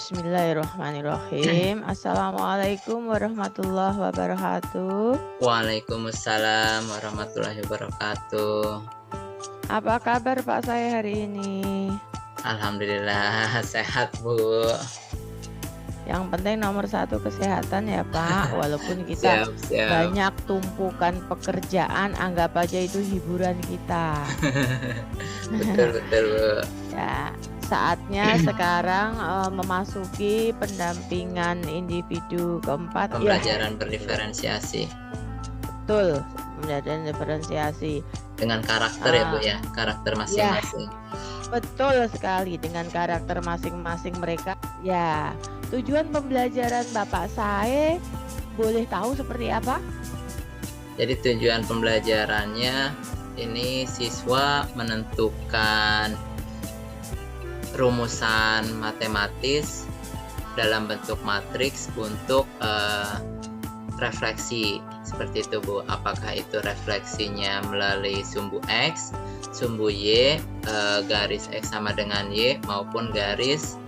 Bismillahirrahmanirrahim. Assalamualaikum warahmatullahi wabarakatuh. Waalaikumsalam warahmatullahi wabarakatuh. Apa kabar Pak saya hari ini? Alhamdulillah sehat, Bu. Yang penting nomor satu kesehatan ya Pak. Walaupun kita Siap. banyak tumpukan pekerjaan, anggap aja itu hiburan kita. Betul, Bu. Ya, saatnya sekarang memasuki pendampingan individu keempat. Pembelajaran berdiferensiasi. Betul, pembelajaran diferensiasi. Dengan karakter ya, Bu ya, karakter masing-masing. Betul sekali, dengan karakter masing-masing mereka. Ya, tujuan pembelajaran Bapak saya boleh tahu seperti apa? Jadi tujuan pembelajarannya ini siswa menentukan rumusan matematis dalam bentuk matriks untuk refleksi seperti itu, Bu. Apakah itu refleksinya melalui sumbu X, sumbu Y, garis X sama dengan Y, maupun garis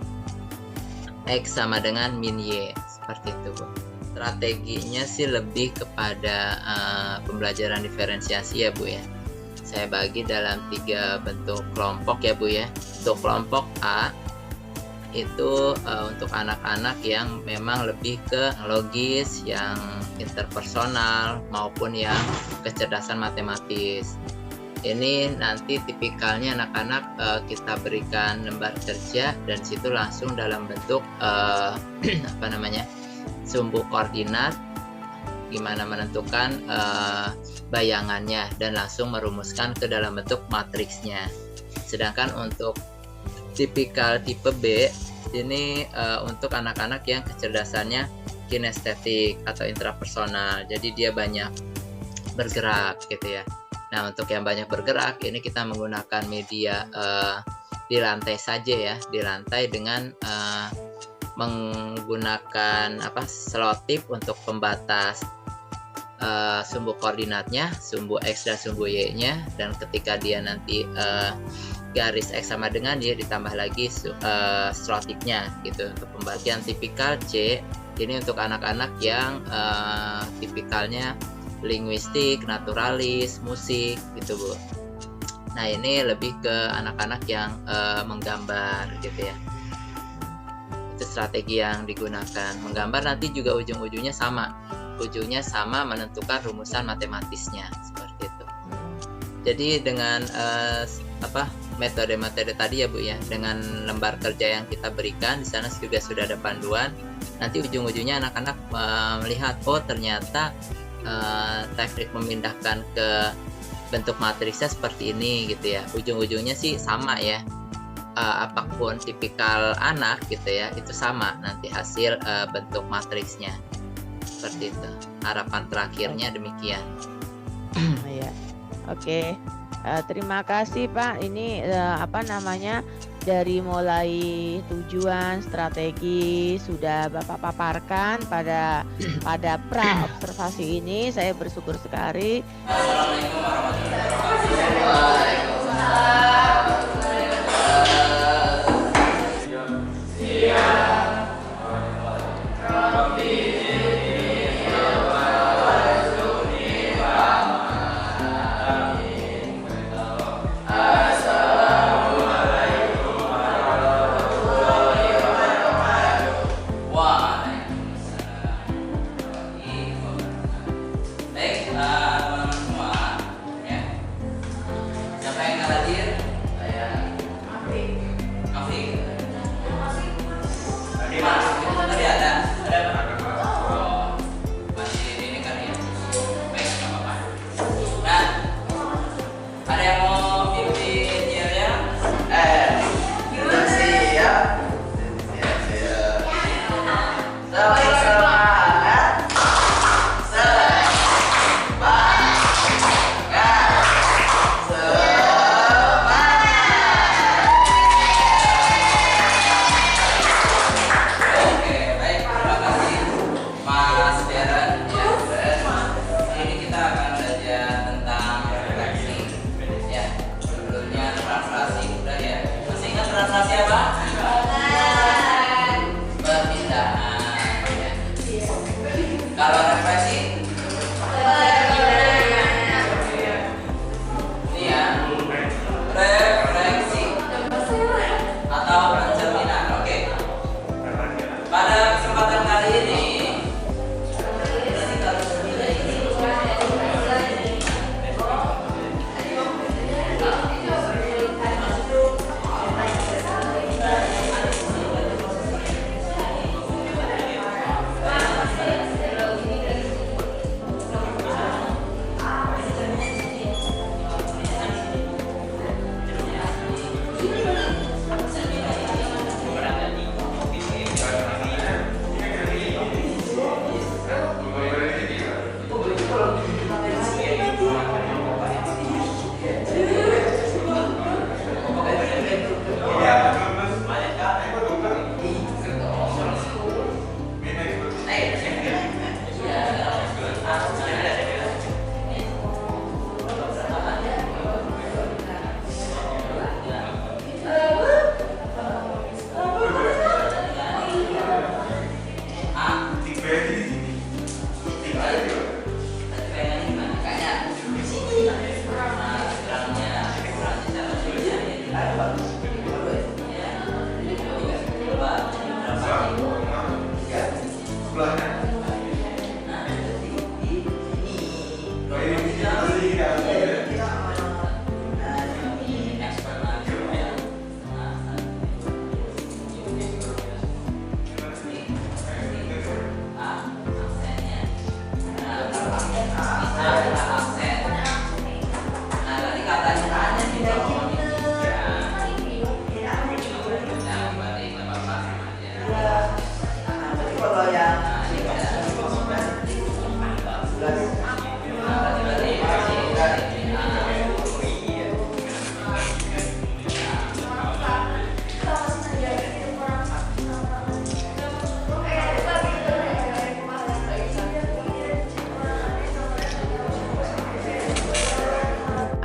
X sama dengan min Y, seperti itu, Bu. Strateginya sih lebih kepada pembelajaran diferensiasi ya, Bu ya. Saya bagi dalam 3 bentuk kelompok ya, Bu ya. Untuk kelompok A itu untuk anak-anak yang memang lebih ke logis, yang interpersonal maupun yang kecerdasan matematis. Ini nanti tipikalnya anak-anak kita berikan lembar kerja dan situ langsung dalam bentuk sumbu koordinat, gimana menentukan bayangannya dan langsung merumuskan ke dalam bentuk matriksnya. Sedangkan untuk tipikal tipe B ini untuk anak-anak yang kecerdasannya kinestetik atau intrapersonal, jadi dia banyak bergerak gitu ya. Nah, untuk yang banyak bergerak ini kita menggunakan media di lantai saja ya, di lantai dengan menggunakan selotip untuk pembatas sumbu koordinatnya, sumbu X dan sumbu Y-nya, dan ketika dia nanti garis X sama dengan Y ditambah lagi selotipnya gitu. Untuk pembagian tipikal C ini untuk anak-anak yang tipikalnya linguistik, naturalis, musik gitu, Bu. Nah, ini lebih ke anak-anak yang menggambar gitu ya. Itu strategi yang digunakan. Menggambar nanti juga ujung-ujungnya sama. Ujungnya sama menentukan rumusan matematisnya seperti itu. Jadi dengan metode-metode tadi ya, Bu ya, dengan lembar kerja yang kita berikan di sana juga sudah ada panduan. Nanti ujung-ujungnya anak-anak melihat, oh ternyata teknik memindahkan ke bentuk matriksnya seperti ini gitu ya. Ujung-ujungnya sih sama ya. Apapun tipikal anak gitu ya, itu sama nanti hasil bentuk matriksnya. Seperti itu. Harapan terakhirnya demikian. Ya. Oke. Terima kasih Pak. Ini dari mulai tujuan, strategi sudah Bapak paparkan pada pra observasi ini. Saya bersyukur sekali. Assalamualaikum warahmatullahi wabarakatuh. Waalaikumsalam.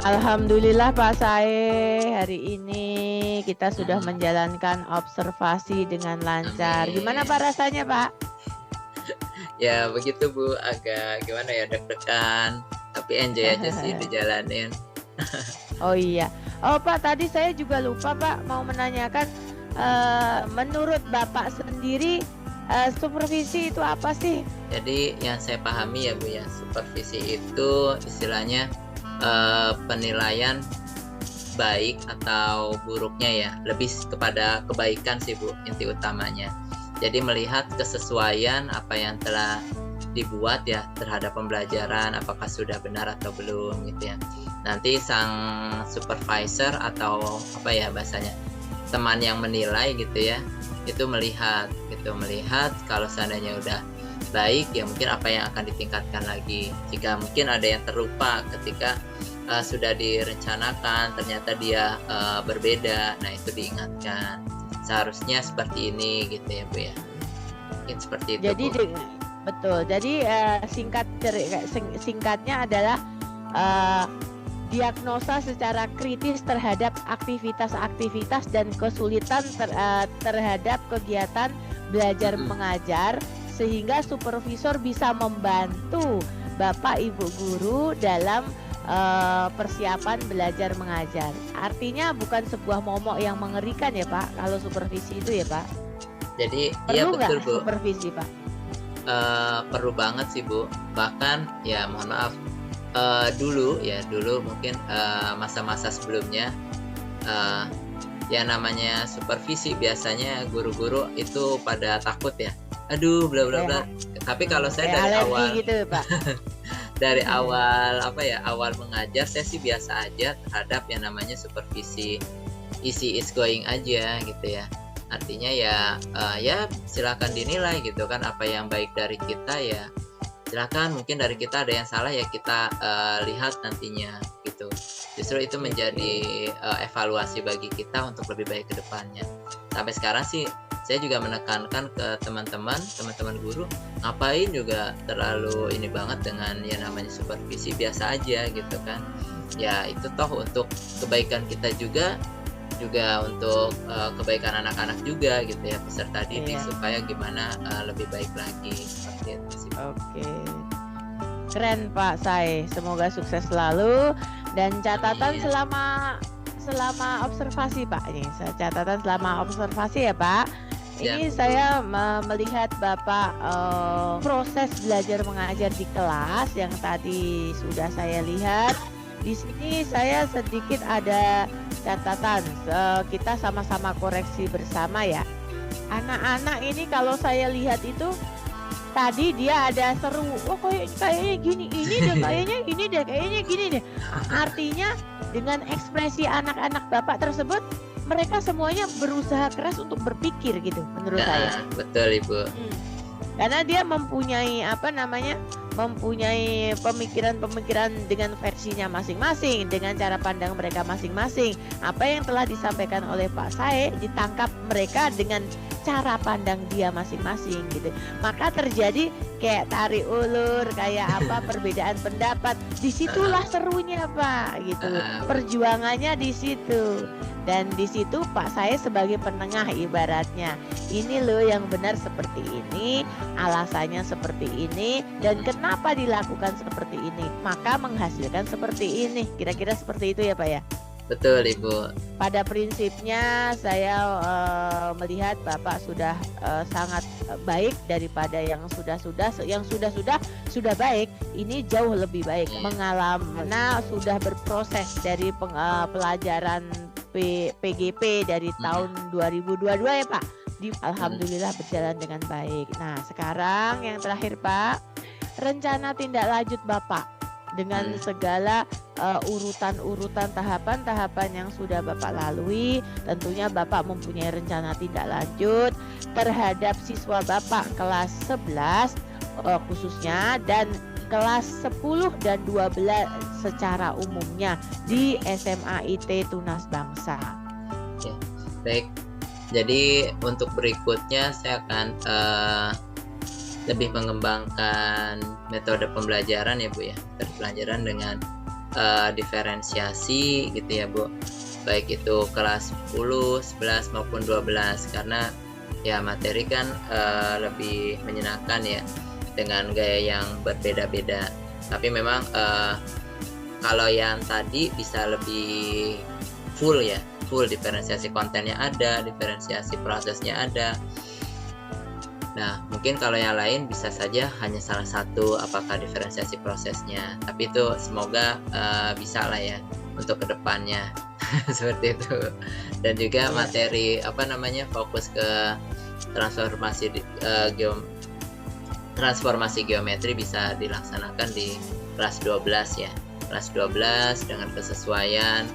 Alhamdulillah Pak Sae, hari ini kita sudah Hmm, menjalankan observasi dengan lancar. Gimana amin. Pak rasanya Pak? Ya begitu Bu, agak gimana ya, deg-degan, tapi enjoy aja sih dijalanin. Oh iya. Oh Pak, tadi saya juga lupa Pak mau menanyakan, menurut Bapak sendiri supervisi itu apa sih? Jadi yang saya pahami ya Bu ya, supervisi itu istilahnya penilaian baik atau buruknya ya, lebih kepada kebaikan sih Bu, inti utamanya. Jadi melihat kesesuaian apa yang telah dibuat ya terhadap pembelajaran, apakah sudah benar atau belum gitu ya. Nanti sang supervisor atau apa ya bahasanya, teman yang menilai gitu ya, itu melihat gitu, melihat kalau seandainya udah baik ya mungkin apa yang akan ditingkatkan lagi. Jika mungkin ada yang terlupa ketika sudah direncanakan ternyata dia berbeda, nah itu diingatkan seharusnya seperti ini gitu ya Bu ya, mungkin seperti itu Jadi Bu. betul. Jadi singkatnya adalah eh, diagnosa secara kritis terhadap aktivitas-aktivitas dan kesulitan terhadap kegiatan belajar Mm-mm. mengajar, sehingga supervisor bisa membantu Bapak Ibu guru dalam persiapan belajar mengajar. Artinya bukan sebuah momok yang mengerikan ya Pak, kalau supervisi itu ya Pak. Jadi iya Perlu betul nggak Bu. supervisi Pak? Perlu banget sih Bu, bahkan ya mohon maaf, dulu mungkin masa-masa sebelumnya, eh, yang namanya supervisi biasanya guru-guru itu pada takut ya, aduh bla bla bla. Kayak Tapi kalau saya kayak dari alergi awal gitu Pak. apa ya, awal mengajar saya sih biasa aja terhadap yang namanya supervisi, easy is going aja gitu ya. Artinya ya ya silakan dinilai gitu kan, apa yang baik dari kita ya silakan, mungkin dari kita ada yang salah ya kita lihat nantinya gitu. Justru itu menjadi evaluasi bagi kita untuk lebih baik ke depannya. Sampai sekarang sih saya juga menekankan ke teman-teman guru, ngapain juga terlalu ini banget dengan yang namanya supervisi, biasa aja gitu kan. Ya itu toh untuk kebaikan kita juga untuk kebaikan anak-anak juga gitu ya, peserta didik, Iya. supaya gimana lebih baik lagi seperti itu sih. Oke. Keren Pak Sai. Semoga sukses selalu dan catatan Amin. selama observasi Pak. Ini catatan selama observasi ya Pak. Ini Siap. saya melihat Bapak proses belajar mengajar di kelas yang tadi sudah saya lihat. Di sini saya sedikit ada catatan. Kita sama-sama koreksi bersama ya. Anak-anak ini kalau saya lihat itu tadi dia ada seru, oh kayaknya gini, ini deh kayaknya gini deh, kayaknya gini deh. Artinya dengan ekspresi anak-anak Bapak tersebut, mereka semuanya berusaha keras untuk berpikir gitu menurut saya. Nah, betul Ibu. Karena dia mempunyai mempunyai pemikiran-pemikiran dengan versinya masing-masing, dengan cara pandang mereka masing-masing. Apa yang telah disampaikan oleh Pak Sae ditangkap mereka dengan cara pandang dia masing-masing gitu. Maka terjadi kayak tarik ulur, kayak apa perbedaan pendapat. Disitulah serunya Pak gitu. Perjuangannya di situ. Dan di situ Pak Sae sebagai penengah ibaratnya. Ini loh yang benar seperti ini, alasannya seperti ini, dan kenapa dilakukan seperti ini, maka menghasilkan seperti ini. Kira-kira seperti itu ya Pak ya. Betul Ibu. Pada prinsipnya saya melihat Bapak sudah sangat baik daripada yang sudah baik. Ini jauh lebih baik, mengalami sudah berproses dari pelajaran PGP dari tahun 2022 ya Pak. Alhamdulillah berjalan dengan baik. Nah sekarang yang terakhir Pak, rencana tindak lanjut Bapak dengan segala urutan-urutan tahapan-tahapan yang sudah Bapak lalui. Tentunya Bapak mempunyai rencana tindak lanjut terhadap siswa Bapak kelas 11 khususnya, dan kelas 10 dan 12 secara umumnya di SMA IT Tunas Bangsa. Oke, baik. Jadi untuk berikutnya saya akan lebih mengembangkan metode pembelajaran ya Bu ya, metode pembelajaran dengan diferensiasi gitu ya Bu, baik itu kelas 10, 11 maupun 12 karena ya materi kan lebih menyenangkan ya dengan gaya yang berbeda-beda. Tapi memang kalau yang tadi bisa lebih full ya, full diferensiasi kontennya ada, diferensiasi prosesnya ada. Nah, mungkin kalau yang lain bisa saja hanya salah satu apakah diferensiasi prosesnya. Tapi itu semoga bisa lah ya untuk kedepannya seperti itu. Dan juga materi fokus ke transformasi geometri bisa dilaksanakan di kelas 12 ya. Kelas 12 dengan kesesuaian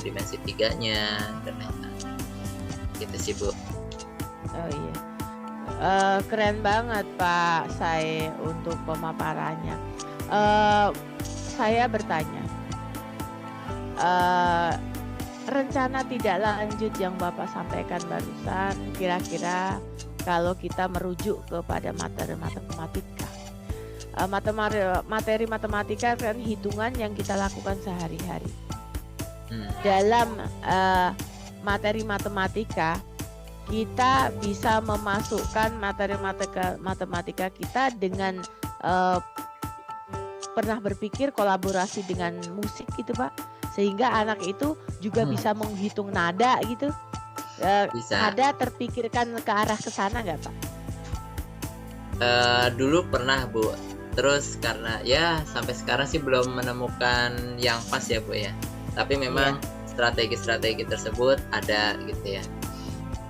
dimensi 3-nya dan lain-lain. Gitu sih Bu. Oh iya. Keren banget Pak Sai untuk pemaparannya. Saya bertanya, rencana tidak lanjut yang Bapak sampaikan barusan, kira-kira kalau kita merujuk kepada materi matematika, materi matematika kan hitungan yang kita lakukan sehari-hari. Dalam materi matematika kita bisa memasukkan materi matematika kita dengan pernah berpikir kolaborasi dengan musik gitu Pak, sehingga anak itu juga bisa menghitung nada gitu. Bisa. Ada terpikirkan ke arah ke sana nggak Pak? Dulu pernah Bu, terus karena ya sampai sekarang sih belum menemukan yang pas ya Bu ya. Tapi memang strategi-strategi tersebut ada gitu ya.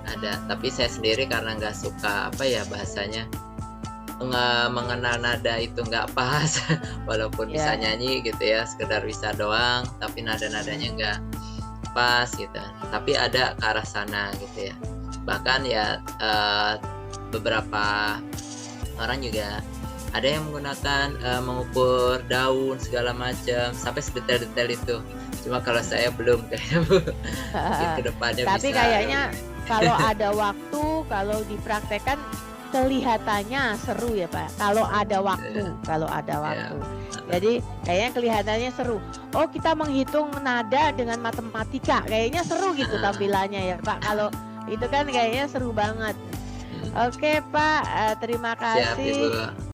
Ada, tapi saya sendiri karena nggak suka bahasanya mengenal nada itu nggak pas walaupun bisa nyanyi gitu ya, sekedar bisa doang tapi nada-nadanya nggak pas gitu. Tapi ada ke arah sana gitu ya, bahkan ya beberapa orang juga ada yang menggunakan mengukur daun segala macam sampai sedetail-detail itu. Cuma kalau saya belum kayaknya Bu. Kedepannya tapi bisa. Kayaknya kalau ada waktu, kalau dipraktekkan kelihatannya seru ya Pak. Kalau ada waktu. Jadi kayaknya kelihatannya seru. Oh, kita menghitung nada dengan matematika, kayaknya seru gitu tampilannya ya Pak. Kalau itu kan kayaknya seru banget. Oke Pak, terima kasih. Siap, Ibu.